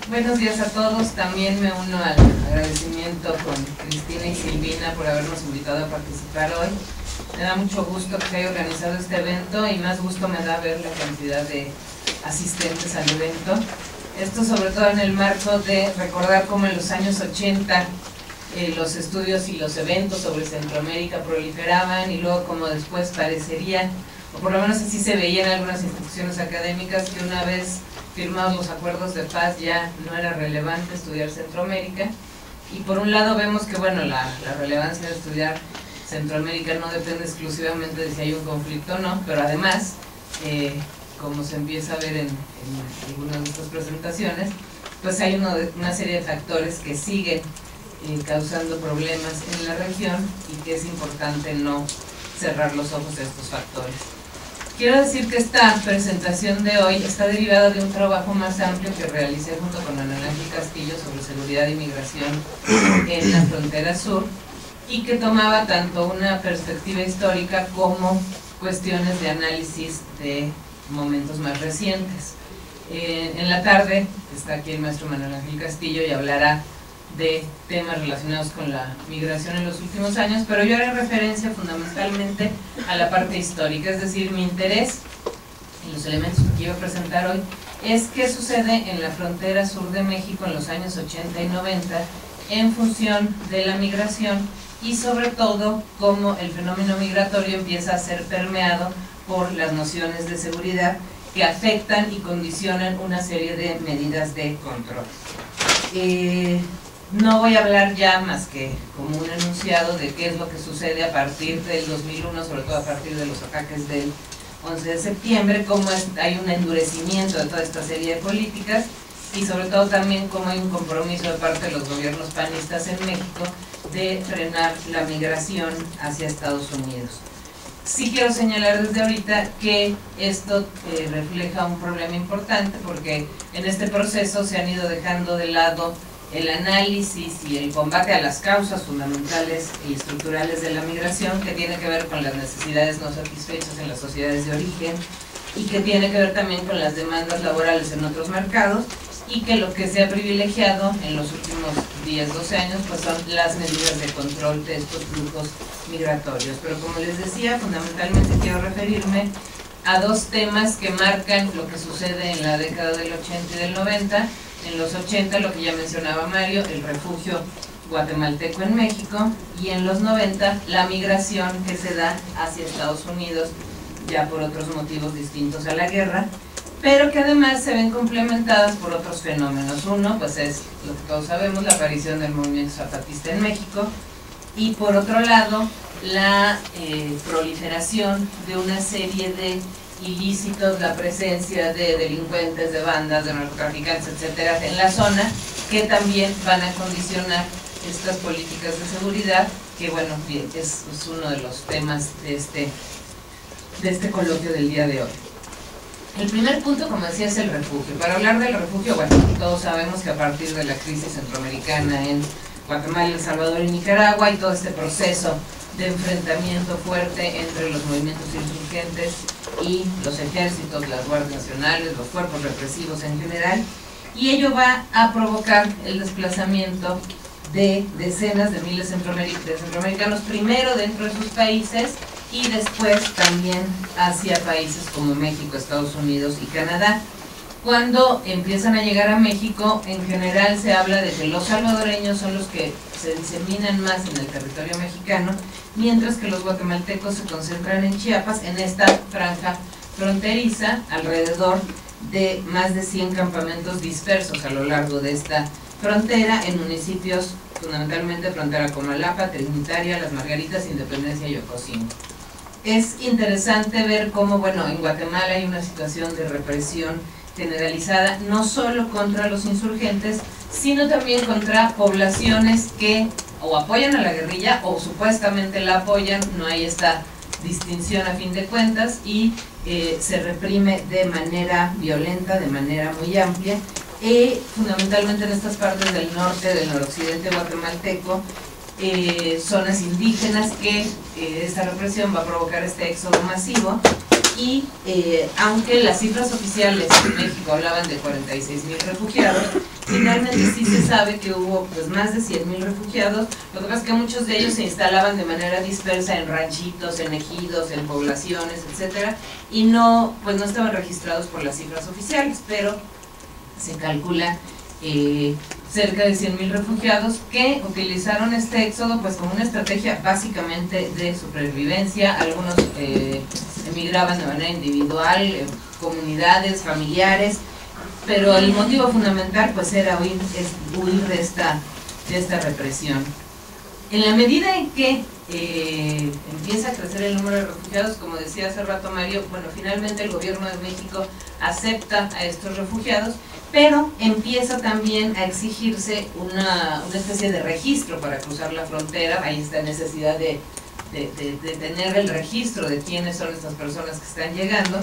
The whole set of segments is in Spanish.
Buenos días a todos. También me uno al agradecimiento con Cristina y Silvina por habernos invitado a participar hoy. Me da mucho gusto que se haya organizado este evento y más gusto me da ver la cantidad de asistentes al evento. Esto sobre todo en el marco de recordar cómo en los años 80 los estudios y los eventos sobre Centroamérica proliferaban y luego como después parecería, o por lo menos así se veía en algunas instituciones académicas, que una vez firmados los acuerdos de paz ya no era relevante estudiar Centroamérica. Y por un lado vemos que bueno, la relevancia de estudiar Centroamérica no depende exclusivamente de si hay un conflicto o no, pero además, como se empieza a ver en algunas de estas presentaciones, pues hay una serie de factores que siguen causando problemas en la región y que es importante no cerrar los ojos a estos factores. Quiero decir que esta presentación de hoy está derivada de un trabajo más amplio que realicé junto con Ana Ángel Castillo sobre seguridad e inmigración en la frontera sur y que tomaba tanto una perspectiva histórica como cuestiones de análisis de momentos más recientes. En la tarde está aquí el maestro Manuel Ángel Castillo y hablará de temas relacionados con la migración en los últimos años, pero yo haré referencia fundamentalmente a la parte histórica, es decir, mi interés en los elementos que quiero presentar hoy es qué sucede en la frontera sur de México en los años 80 y 90 en función de la migración y sobre todo cómo el fenómeno migratorio empieza a ser permeado por las nociones de seguridad que afectan y condicionan una serie de medidas de control. No voy a hablar ya más que como un enunciado de qué es lo que sucede a partir del 2001, sobre todo a partir de los ataques del 11 de septiembre, cómo hay un endurecimiento de toda esta serie de políticas y sobre todo también cómo hay un compromiso de parte de los gobiernos panistas en México de frenar la migración hacia Estados Unidos. Sí quiero señalar desde ahorita que esto refleja un problema importante porque en este proceso se han ido dejando de lado el análisis y el combate a las causas fundamentales y estructurales de la migración, que tiene que ver con las necesidades no satisfechas en las sociedades de origen y que tiene que ver también con las demandas laborales en otros mercados, y que lo que se ha privilegiado en los últimos 10, 12 años pues son las medidas de control de estos flujos migratorios. Pero como les decía, fundamentalmente quiero referirme a dos temas que marcan lo que sucede en la década del 80 y del 90. En los 80, lo que ya mencionaba Mario, el refugio guatemalteco en México, y en los 90, la migración que se da hacia Estados Unidos, ya por otros motivos distintos a la guerra, pero que además se ven complementadas por otros fenómenos. Uno, pues es lo que todos sabemos, la aparición del movimiento zapatista en México, y por otro lado, la proliferación de una serie de ilícitos, la presencia de delincuentes, de bandas, de narcotraficantes, etcétera, en la zona, que también van a condicionar estas políticas de seguridad, que bueno, es uno de los temas de este coloquio del día de hoy. El primer punto, como decía, es el refugio. Para hablar del refugio, bueno, todos sabemos que a partir de la crisis centroamericana en Guatemala, El Salvador y Nicaragua, y todo este proceso de enfrentamiento fuerte entre los movimientos insurgentes y los ejércitos, las guardias nacionales, los cuerpos represivos en general, y ello va a provocar el desplazamiento de decenas de miles de centroamericanos, primero dentro de sus países y después también hacia países como México, Estados Unidos y Canadá. Cuando empiezan a llegar a México, en general se habla de que los salvadoreños son los que se diseminan más en el territorio mexicano, mientras que los guatemaltecos se concentran en Chiapas, en esta franja fronteriza, alrededor de más de 100 campamentos dispersos a lo largo de esta frontera, en municipios fundamentalmente frontera con Comalapa, Trinitaria, Las Margaritas, Independencia y Ocosingo. Es interesante ver cómo, bueno, en Guatemala hay una situación de represión generalizada, no solo contra los insurgentes, sino también contra poblaciones que o apoyan a la guerrilla o supuestamente la apoyan. No hay esta distinción a fin de cuentas y se reprime de manera violenta, de manera muy amplia, fundamentalmente en estas partes del norte, del noroccidente guatemalteco, zonas indígenas, que esta represión va a provocar este éxodo masivo y aunque las cifras oficiales en México hablaban de 46,000 refugiados, finalmente sí se sabe que hubo pues más de 100,000 refugiados. Lo que pasa es que muchos de ellos se instalaban de manera dispersa en ranchitos, en ejidos, en poblaciones, etcétera, y no estaban registrados por las cifras oficiales, pero se calcula cerca de 100,000 refugiados que utilizaron este éxodo pues como una estrategia básicamente de supervivencia. Algunos emigraban de manera individual, comunidades, familiares, pero el motivo fundamental pues era huir de esta represión. En la medida en que empieza a crecer el número de refugiados, como decía hace rato Mario, bueno, finalmente el gobierno de México acepta a estos refugiados, pero empieza también a exigirse una especie de registro para cruzar la frontera. Hay esta necesidad de tener el registro de quiénes son estas personas que están llegando.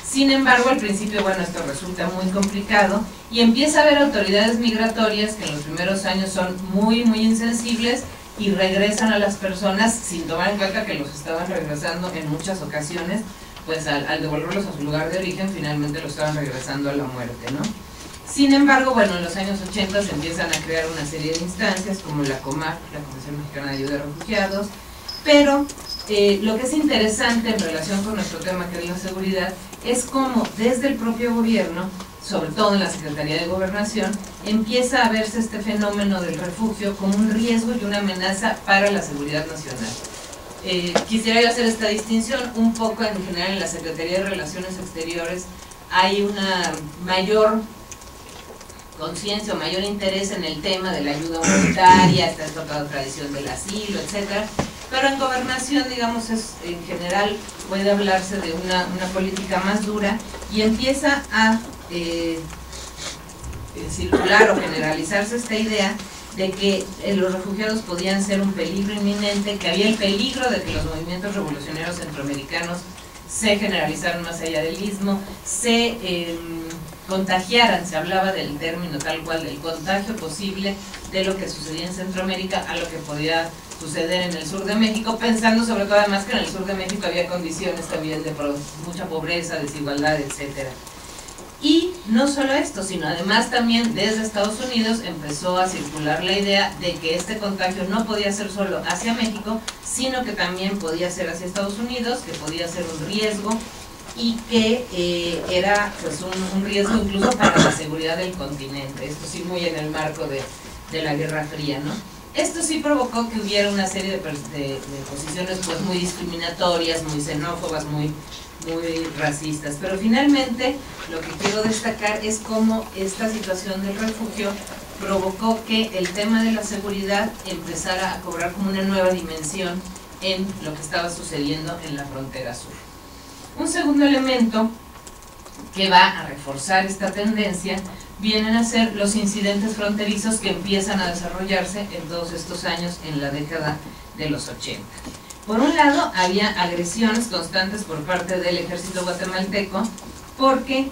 Sin embargo, al principio, bueno, esto resulta muy complicado y empieza a haber autoridades migratorias que en los primeros años son muy insensibles y regresan a las personas sin tomar en cuenta que los estaban regresando en muchas ocasiones, pues al devolverlos a su lugar de origen, finalmente los estaban regresando a la muerte, ¿no? Sin embargo, bueno, en los años 80 se empiezan a crear una serie de instancias como la COMAR, la Comisión Mexicana de Ayuda a Refugiados, pero lo que es interesante en relación con nuestro tema, que es la seguridad, es cómo desde el propio gobierno, sobre todo en la Secretaría de Gobernación, empieza a verse este fenómeno del refugio como un riesgo y una amenaza para la seguridad nacional. Quisiera yo hacer esta distinción un poco. En general en la Secretaría de Relaciones Exteriores hay una mayor conciencia o mayor interés en el tema de la ayuda humanitaria, está esta tradición del asilo, etcétera. Pero en gobernación, digamos, en general puede hablarse de una política más dura y empieza a circular o generalizarse esta idea de que los refugiados podían ser un peligro inminente, que había el peligro de que los movimientos revolucionarios centroamericanos se generalizaran más allá del istmo, se contagiaran. Se hablaba del término tal cual, del contagio posible de lo que sucedía en Centroamérica a lo que podía suceder en el sur de México, pensando sobre todo además que en el sur de México había condiciones también de mucha pobreza, desigualdad, etcétera. Y no solo esto, sino además también desde Estados Unidos empezó a circular la idea de que este contagio no podía ser solo hacia México, sino que también podía ser hacia Estados Unidos, que podía ser un riesgo y que era pues un riesgo incluso para la seguridad del continente. Esto sí muy en el marco de la Guerra Fría, ¿no? Esto sí provocó que hubiera una serie de posiciones pues muy discriminatorias, muy xenófobas, muy racistas, pero finalmente lo que quiero destacar es cómo esta situación del refugio provocó que el tema de la seguridad empezara a cobrar como una nueva dimensión en lo que estaba sucediendo en la frontera sur. Un segundo elemento que va a reforzar esta tendencia vienen a ser los incidentes fronterizos que empiezan a desarrollarse en todos estos años en la década de los 80. Por un lado, había agresiones constantes por parte del ejército guatemalteco porque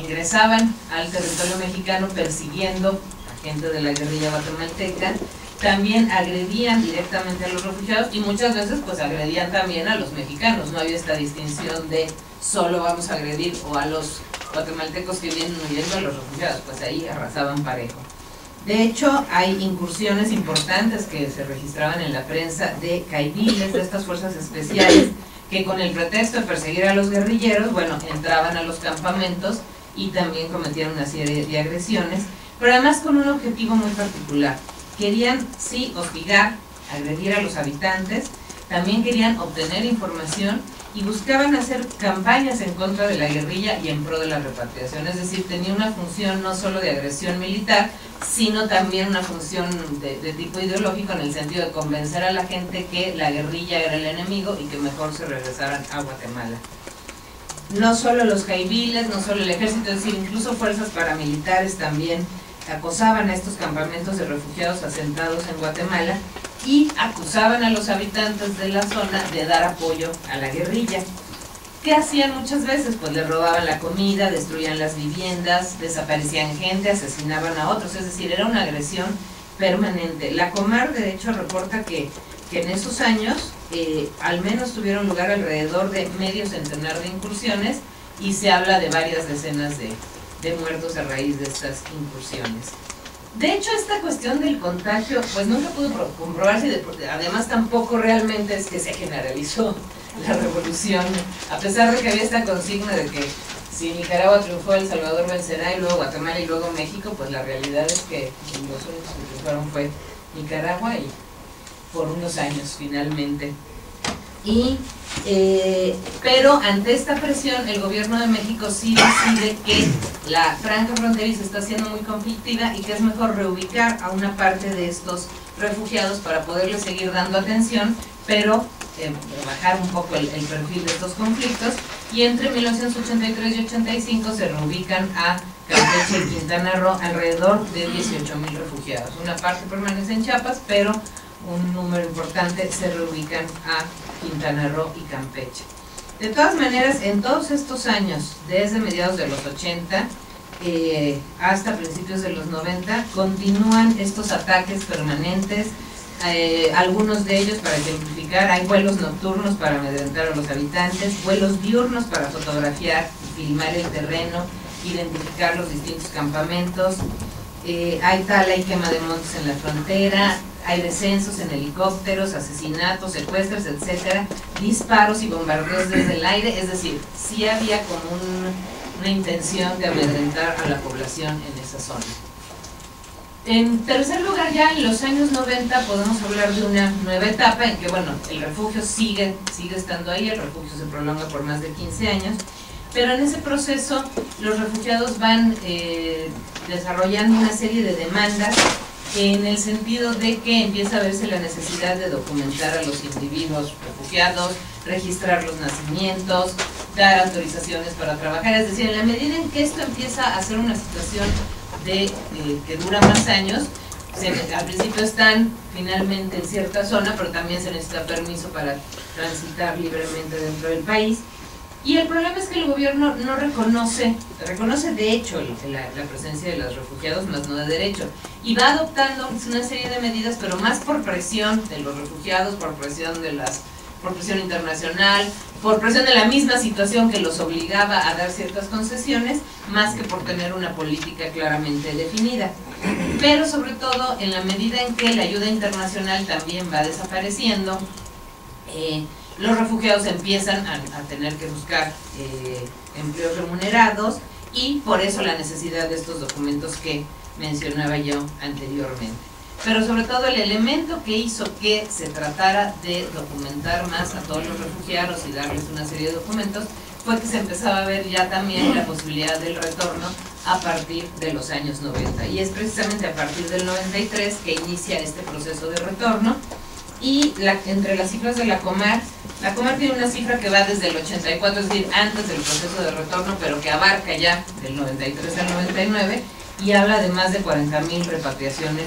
ingresaban al territorio mexicano persiguiendo a gente de la guerrilla guatemalteca, también agredían directamente a los refugiados y muchas veces pues agredían también a los mexicanos. No había esta distinción de solo vamos a agredir o a los guatemaltecos que vienen huyendo a los refugiados, pues ahí arrasaban parejo. De hecho, hay incursiones importantes que se registraban en la prensa de caiviles, de estas fuerzas especiales, que con el pretexto de perseguir a los guerrilleros, bueno, entraban a los campamentos y también cometían una serie de agresiones, pero además con un objetivo muy particular. Querían, sí, hostigar, agredir a los habitantes, también querían obtener información y buscaban hacer campañas en contra de la guerrilla y en pro de la repatriación. Es decir, tenía una función no solo de agresión militar, sino también una función de tipo ideológico, en el sentido de convencer a la gente que la guerrilla era el enemigo y que mejor se regresaran a Guatemala. No solo los caiviles, no solo el ejército, es decir, incluso fuerzas paramilitares también acosaban a estos campamentos de refugiados asentados en Guatemala y acusaban a los habitantes de la zona de dar apoyo a la guerrilla. ¿Qué hacían muchas veces? Pues les robaban la comida, destruían las viviendas, desaparecían gente, asesinaban a otros, es decir, era una agresión permanente. La Comar, de hecho, reporta que en esos años al menos tuvieron lugar alrededor de medio centenar de incursiones y se habla de varias decenas de muertos a raíz de estas incursiones. De hecho, esta cuestión del contagio pues nunca pudo comprobarse y además tampoco realmente es que se generalizó la revolución, a pesar de que había esta consigna de que si Nicaragua triunfó, El Salvador vencerá, y luego Guatemala y luego México, pues la realidad es que los únicos que triunfaron fue Nicaragua y por unos años finalmente. Pero ante esta presión el gobierno de México sí decide que la franja fronteriza está siendo muy conflictiva y que es mejor reubicar a una parte de estos refugiados para poderles seguir dando atención, pero bajar un poco el perfil de estos conflictos, y entre 1983 y 85 se reubican a Campeche y Quintana Roo alrededor de 18,000 refugiados. Una parte permanece en Chiapas, pero un número importante se reubican a Quintana Roo y Campeche. De todas maneras, en todos estos años, desde mediados de los 80 hasta principios de los 90, continúan estos ataques permanentes. Algunos de ellos, para ejemplificar, hay vuelos nocturnos para amedrentar a los habitantes, vuelos diurnos para fotografiar y filmar el terreno, identificar los distintos campamentos, hay tala y quema de montes en la frontera, hay descensos en helicópteros, asesinatos, secuestros, etcétera, disparos y bombardeos desde el aire. Es decir, sí había como una intención de amedrentar a la población en esa zona. En tercer lugar, ya en los años 90 podemos hablar de una nueva etapa en que, bueno, el refugio sigue estando ahí, el refugio se prolonga por más de 15 años, pero en ese proceso los refugiados van desarrollando una serie de demandas en el sentido de que empieza a verse la necesidad de documentar a los individuos refugiados, registrar los nacimientos, dar autorizaciones para trabajar. Es decir, en la medida en que esto empieza a ser una situación que dura más años, al principio están finalmente en cierta zona, pero también se necesita permiso para transitar libremente dentro del país. Y el problema es que el gobierno no reconoce de hecho la presencia de los refugiados, más no de derecho, y va adoptando una serie de medidas, pero más por presión de los refugiados, por presión internacional, por presión de la misma situación que los obligaba a dar ciertas concesiones, más que por tener una política claramente definida. Pero sobre todo, en la medida en que la ayuda internacional también va desapareciendo, los refugiados empiezan a tener que buscar empleos remunerados, y por eso la necesidad de estos documentos que mencionaba yo anteriormente. Pero sobre todo el elemento que hizo que se tratara de documentar más a todos los refugiados y darles una serie de documentos fue que se empezaba a ver ya también la posibilidad del retorno a partir de los años 90, y es precisamente a partir del 93 que inicia este proceso de retorno. Y entre las cifras de la Comar tiene una cifra que va desde el 84, es decir, antes del proceso de retorno, pero que abarca ya del 93 al 99, y habla de más de 40,000 repatriaciones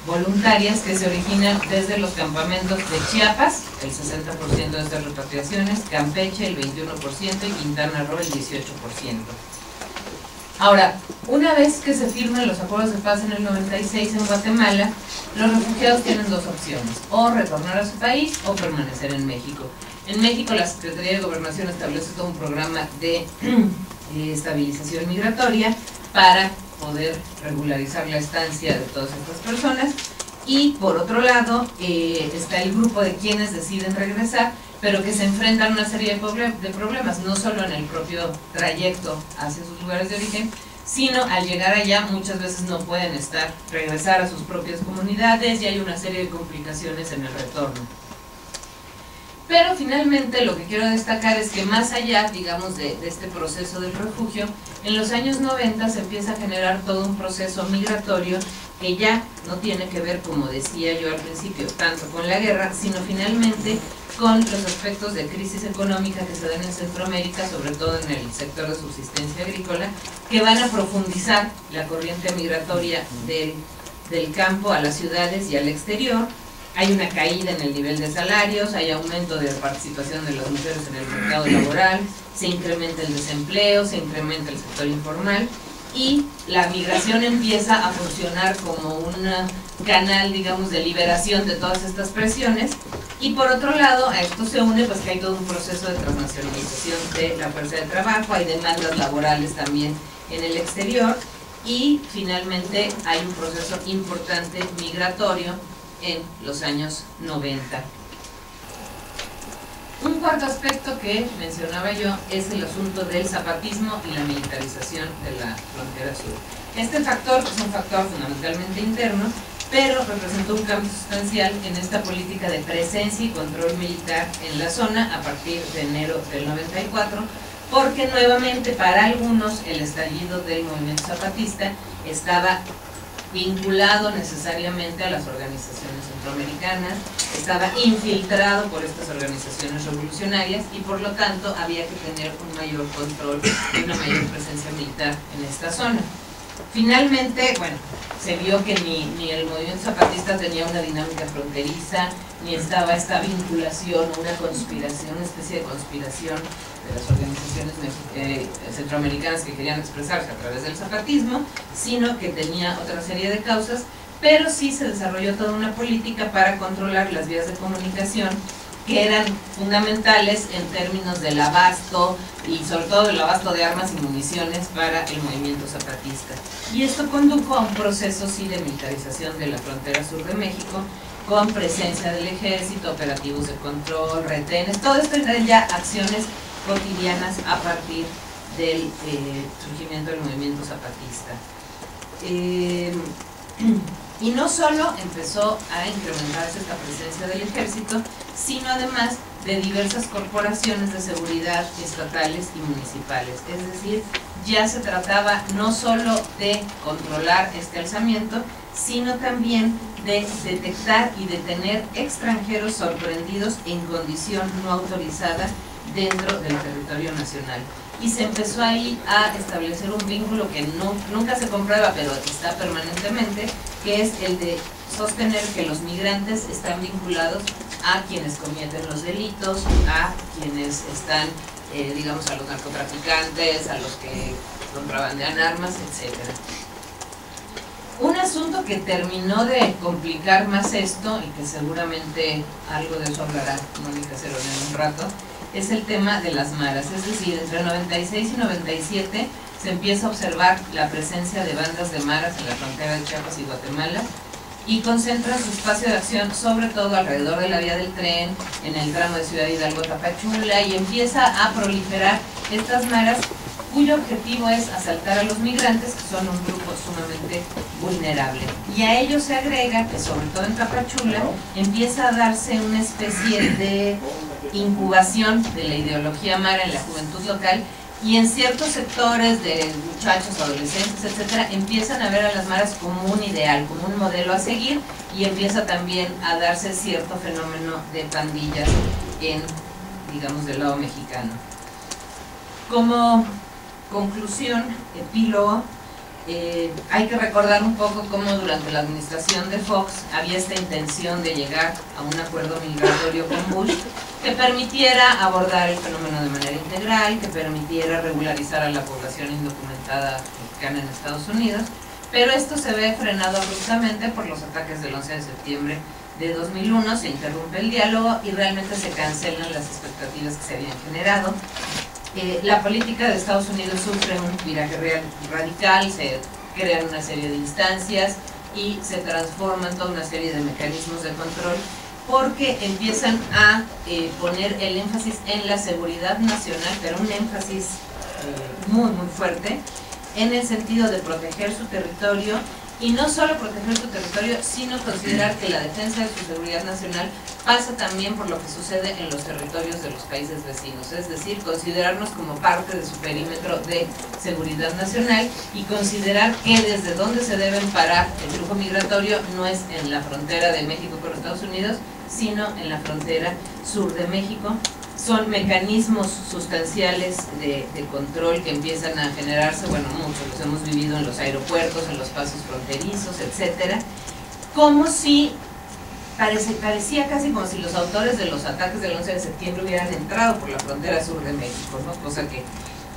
voluntarias que se originan desde los campamentos de Chiapas, el 60% de estas repatriaciones, Campeche el 21% y Quintana Roo el 18%. Ahora, una vez que se firman los acuerdos de paz en el 96 en Guatemala, los refugiados tienen dos opciones: o retornar a su país o permanecer en México. En México la Secretaría de Gobernación establece todo un programa de estabilización migratoria para poder regularizar la estancia de todas estas personas, y por otro lado está el grupo de quienes deciden regresar, pero que se enfrentan a una serie de problemas, no solo en el propio trayecto hacia sus lugares de origen, sino al llegar allá muchas veces no pueden regresar a sus propias comunidades, y hay una serie de complicaciones en el retorno. Pero finalmente lo que quiero destacar es que más allá, digamos, de este proceso del refugio, en los años 90 se empieza a generar todo un proceso migratorio que ya no tiene que ver, como decía yo al principio, tanto con la guerra, sino finalmente con los aspectos de crisis económica que se dan en Centroamérica, sobre todo en el sector de subsistencia agrícola, que van a profundizar la corriente migratoria del campo a las ciudades y al exterior. Hay una caída en el nivel de salarios, hay aumento de participación de las mujeres en el mercado laboral, se incrementa el desempleo, se incrementa el sector informal, y la migración empieza a funcionar como un canal, digamos, de liberación de todas estas presiones, Y por otro lado, a esto se une pues que hay todo un proceso de transnacionalización de la fuerza de trabajo, hay demandas laborales también en el exterior, y finalmente hay un proceso importante migratorio en los años 90. Un cuarto aspecto que mencionaba yo es el asunto del zapatismo y la militarización de la frontera sur. Este factor es un factor fundamentalmente interno, pero representó un cambio sustancial en esta política de presencia y control militar en la zona a partir de enero del 94, porque nuevamente para algunos el estallido del movimiento zapatista estaba vinculado necesariamente a las organizaciones centroamericanas, estaba infiltrado por estas organizaciones revolucionarias y por lo tanto había que tener un mayor control y una mayor presencia militar en esta zona. Finalmente, bueno, se vio que ni el movimiento zapatista tenía una dinámica fronteriza, ni estaba esta vinculación, una conspiración, una especie de conspiración de las organizaciones centroamericanas que querían expresarse a través del zapatismo, sino que tenía otra serie de causas, pero sí se desarrolló toda una política para controlar las vías de comunicación que eran fundamentales en términos del abasto y sobre todo del abasto de armas y municiones para el movimiento zapatista. Y esto condujo a un proceso sí de militarización de la frontera sur de México, con presencia del ejército, operativos de control, retenes, todo esto eran ya acciones cotidianas a partir del surgimiento del movimiento zapatista. Y no solo empezó a incrementarse esta presencia del ejército, sino además de diversas corporaciones de seguridad estatales y municipales. Es decir, ya se trataba no solo de controlar este alzamiento, sino también de detectar y detener extranjeros sorprendidos en condición no autorizada dentro del territorio nacional. Y se empezó ahí a establecer un vínculo que nunca se comprueba, pero está permanentemente, que es el de sostener que los migrantes están vinculados a quienes cometen los delitos, a quienes están, digamos, a los narcotraficantes, a los que contrabandean armas, etc. Un asunto que terminó de complicar más esto, y que seguramente algo de eso hablará Mónica Cerón en un rato, es el tema de las maras. Es decir, entre 96 y 97 se empieza a observar la presencia de bandas de maras en la frontera de Chiapas y Guatemala, y concentra su espacio de acción sobre todo alrededor de la vía del tren, en el tramo de Ciudad Hidalgo-Tapachula, y empieza a proliferar estas maras cuyo objetivo es asaltar a los migrantes, que son un grupo sumamente vulnerable. Y a ello se agrega que sobre todo en Tapachula empieza a darse una especie de incubación de la ideología mara en la juventud local, y en ciertos sectores de muchachos, adolescentes, etcétera, empiezan a ver a las maras como un ideal, como un modelo a seguir, y empieza también a darse cierto fenómeno de pandillas en, digamos, del lado mexicano. Como conclusión, epílogo, hay que recordar un poco cómo durante la administración de Fox había esta intención de llegar a un acuerdo migratorio con Bush que permitiera abordar el fenómeno de manera integral, que permitiera regularizar a la población indocumentada mexicana en Estados Unidos, pero esto se ve frenado abruptamente por los ataques del 11 de septiembre de 2001, se interrumpe el diálogo y realmente se cancelan las expectativas que se habían generado. La política de Estados Unidos sufre un viraje radical, se crean una serie de instancias y se transforman toda una serie de mecanismos de control, porque empiezan a poner el énfasis en la seguridad nacional, pero un énfasis muy fuerte, en el sentido de proteger su territorio, y no solo proteger su territorio, sino considerar que la defensa de su seguridad nacional pasa también por lo que sucede en los territorios de los países vecinos, es decir, considerarnos como parte de su perímetro de seguridad nacional, y considerar que desde donde se deben parar el flujo migratorio no es en la frontera de México con Estados Unidos, sino en la frontera sur de México. Son mecanismos sustanciales de control que empiezan a generarse, bueno, muchos los hemos vivido en los aeropuertos, en los pasos fronterizos, etcétera, como si parecía casi como si los autores de los ataques del 11 de septiembre hubieran entrado por la frontera sur de México, ¿no? Cosa que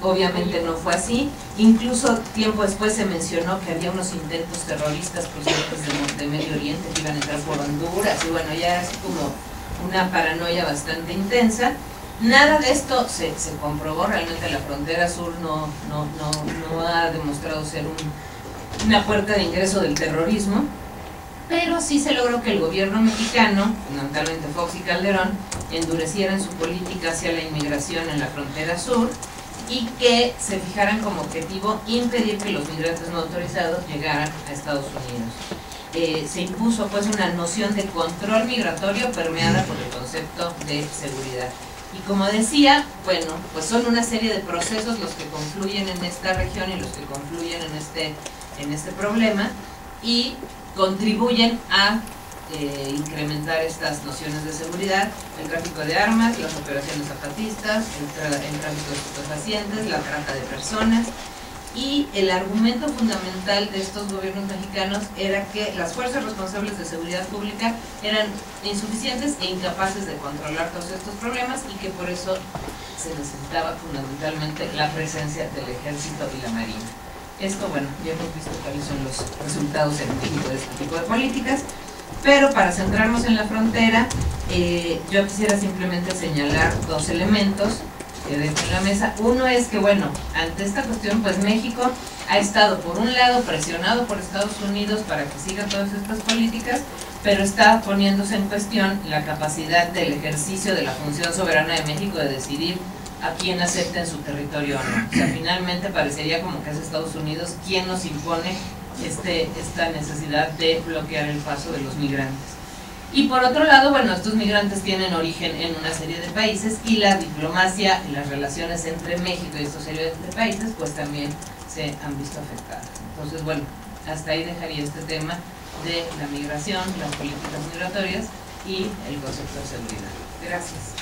obviamente no fue así. Incluso tiempo después se mencionó que había unos intentos terroristas procedentes de Medio Oriente que iban a entrar por Honduras, y bueno, ya así como una paranoia bastante intensa. Nada de esto se comprobó, realmente la frontera sur no ha demostrado ser una puerta de ingreso del terrorismo, pero sí se logró que el gobierno mexicano, fundamentalmente Fox y Calderón, endurecieran su política hacia la inmigración en la frontera sur y que se fijaran como objetivo impedir que los migrantes no autorizados llegaran a Estados Unidos. Se impuso pues una noción de control migratorio permeada por el concepto de seguridad. Y como decía, bueno, pues son una serie de procesos los que confluyen en esta región y los que confluyen en este problema y contribuyen a incrementar estas nociones de seguridad: el tráfico de armas, las operaciones zapatistas, el tráfico de estupefacientes, la trata de personas. Y el argumento fundamental de estos gobiernos mexicanos era que las fuerzas responsables de seguridad pública eran insuficientes e incapaces de controlar todos estos problemas y que por eso se necesitaba fundamentalmente la presencia del ejército y la marina. Esto, bueno, ya hemos visto cuáles son los resultados en México de este tipo de políticas, pero para centrarnos en la frontera, yo quisiera simplemente señalar dos elementos que dejo en la mesa. Uno es que, bueno, ante esta cuestión, pues México ha estado, por un lado, presionado por Estados Unidos para que siga todas estas políticas, pero está poniéndose en cuestión la capacidad del ejercicio de la función soberana de México de decidir a quién acepta en su territorio o no. O sea, finalmente parecería como que es Estados Unidos quien nos impone esta necesidad de bloquear el paso de los migrantes. Y por otro lado, bueno, estos migrantes tienen origen en una serie de países y la diplomacia y las relaciones entre México y estos serie de países pues también se han visto afectadas. Entonces, bueno, hasta ahí dejaría este tema de la migración, las políticas migratorias y el concepto de seguridad. Gracias.